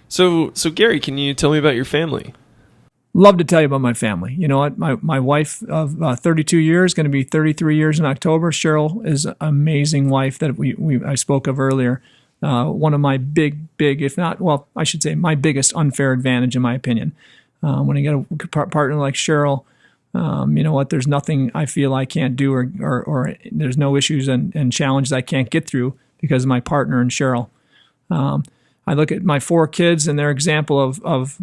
So Gary, can you tell me about your family? Love to tell you about my family. You know what? My wife of 32 years, going to be 33 years in October. Cheryl is an amazing wife that I spoke of earlier. One of my big, if not, well, I should say my biggest unfair advantage, in my opinion. When I get a partner like Cheryl, you know what? There's nothing I feel I can't do, or there's no issues and challenges I can't get through because of my partner and Cheryl. I look at my 4 kids and their example of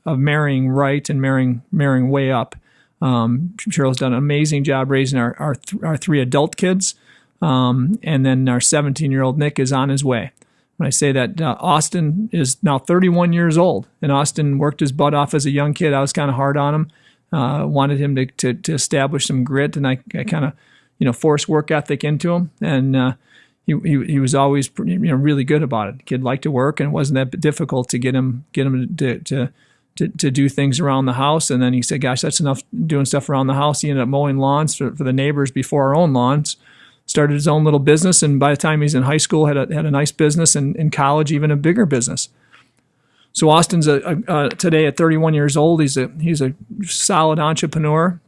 marrying right and marrying way up. Cheryl's done an amazing job raising our 3 adult kids, and then our 17-year-old Nick is on his way. When I say that, Austin is now 31 years old, and Austin worked his butt off as a young kid. I was kind of hard on him, wanted him to establish some grit, and I kind of forced work ethic into him, and he was always really good about it. The kid liked to work, and it wasn't that difficult to get him to do things around the house. And then he said, gosh, that's enough doing stuff around the house. He ended up mowing lawns for the neighbors before our own lawns, started his own little business, and by the time he's in high school had a nice business, and in college even a bigger business. So Austin's today at 31 years old. He's a solid entrepreneur.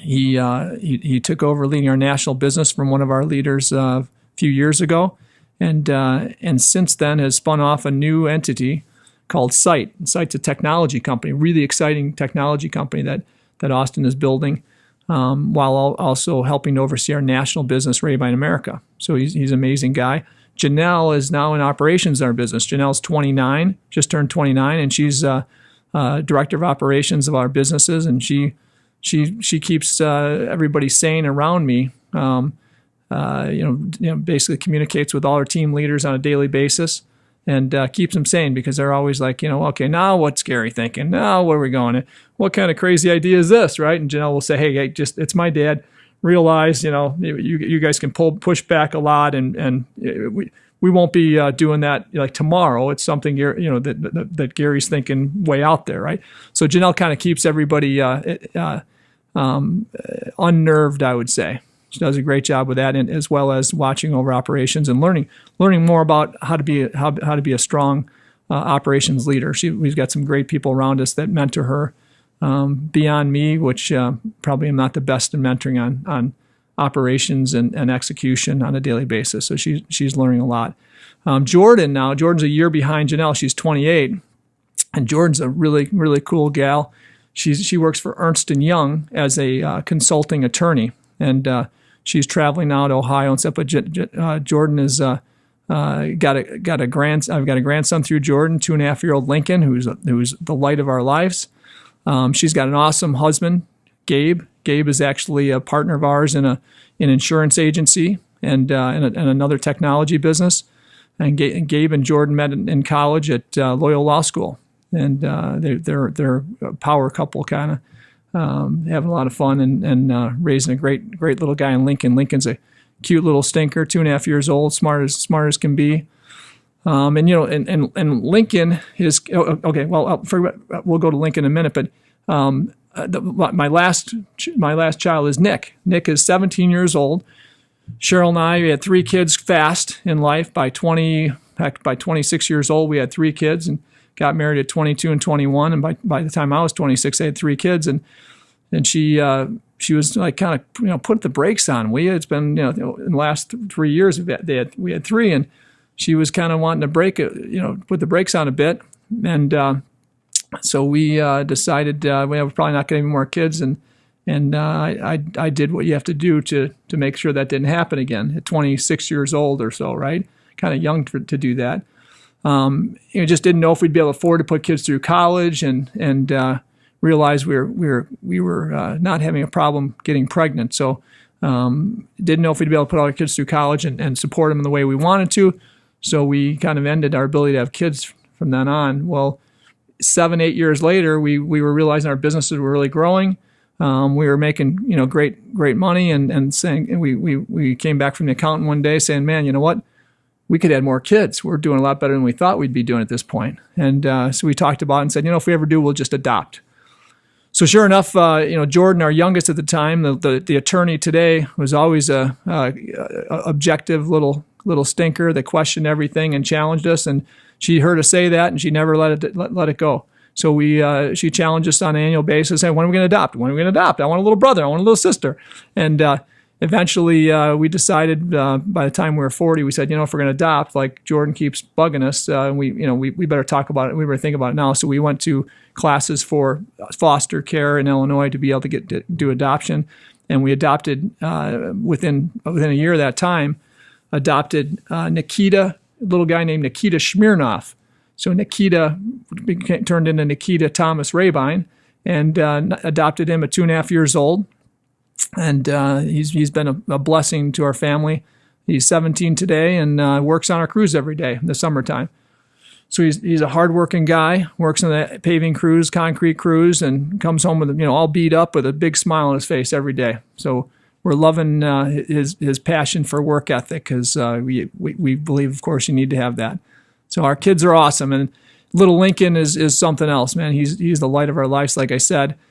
He took over leading our national business from one of our leaders a few years ago, and since then has spun off a new entity called Site. Site's a technology company, really exciting technology company that Austin is building, while also helping to oversee our national business, Ray-Ban America. So he's an amazing guy. Janelle is now in operations in our business. Janelle's 29, just turned 29, and she's director of operations of our businesses, and she keeps everybody sane around me. Basically communicates with all our team leaders on a daily basis, and keeps them sane, because they're always like, okay, now what's Gary thinking? Now where are we going? What kind of crazy idea is this, right? And Janelle will say, hey, it's my dad. Realize, you guys can push back a lot, and we won't be doing that like tomorrow. It's something that Gary's thinking way out there, right? So Janelle kind of keeps everybody unnerved, I would say. She does a great job with that, and as well as watching over operations and learning more about how to be a strong operations leader. We've got some great people around us that mentor her, beyond me, which probably am not the best in mentoring on operations and execution on a daily basis. So she's learning a lot. Jordan's a year behind Janelle. She's 28, and Jordan's a really, really cool gal. She works for Ernst & Young as a consulting attorney, and she's traveling now to Ohio and stuff. But Jordan is got a grandson. I've got a grandson through Jordan, 2.5-year-old Lincoln, who's the light of our lives. She's got an awesome husband, Gabe. Gabe is actually a partner of ours in an insurance agency and in another technology business. And Gabe and Jordan met in college at Loyola Law School, and they're a power couple, kind of having a lot of fun and raising a great little guy in Lincoln. Lincoln's a cute little stinker, 2.5 years old, smart as can be. And Lincoln is okay. Well, we'll go to Lincoln in a minute, but my last child is Nick. Nick is 17 years old. Cheryl and I, we had 3 kids fast in life. By 26 years old, we had 3 kids, and got married at 22 and 21. And by the time I was 26, I had 3 kids, and she was like kind of put the brakes on. It's been in the last 3 years we had 3, and she was kind of wanting to put the brakes on a bit, and so we decided we're probably not getting any more kids, and I did what you have to do to make sure that didn't happen again at 26 years old or so, right? Kind of young to do that. Just didn't know if we'd be able to afford to put kids through college, and realized we were not having a problem getting pregnant. So didn't know if we'd be able to put all our kids through college and support them in the way we wanted to. So we kind of ended our ability to have kids from then on. Well, 7-8 years later, we were realizing our businesses were really growing. We were making great money, and saying, and we came back from the accountant one day saying, man, you know what? We could add more kids. We're doing a lot better than we thought we'd be doing at this point. And so we talked about it and said, if we ever do, we'll just adopt. So sure enough, Jordan, our youngest at the time, the attorney today, was always a objective little stinker that questioned everything and challenged us. And she heard us say that, and she never let it go. So she challenged us on an annual basis. Hey, when are we going to adopt? When are we going to adopt? I want a little brother. I want a little sister. And eventually, we decided by the time we were 40, we said, if we're going to adopt, like Jordan keeps bugging us, we better talk about it. We better think about it now. So we went to classes for foster care in Illinois to be able to do adoption, and we adopted within a year of that time. Adopted Nikita, a little guy named Nikita Smirnoff. So Nikita turned into Nikita Thomas Rabine, and adopted him at 2.5 years old. And he's been a blessing to our family. He's 17 today and works on our crews every day in the summertime. So he's a hardworking guy, works on the paving crews, concrete crews, and comes home with all beat up with a big smile on his face every day. So we're loving his passion for work ethic, because we believe, of course, you need to have that. So our kids are awesome, and little Lincoln is something else, man. He's the light of our lives, like I said.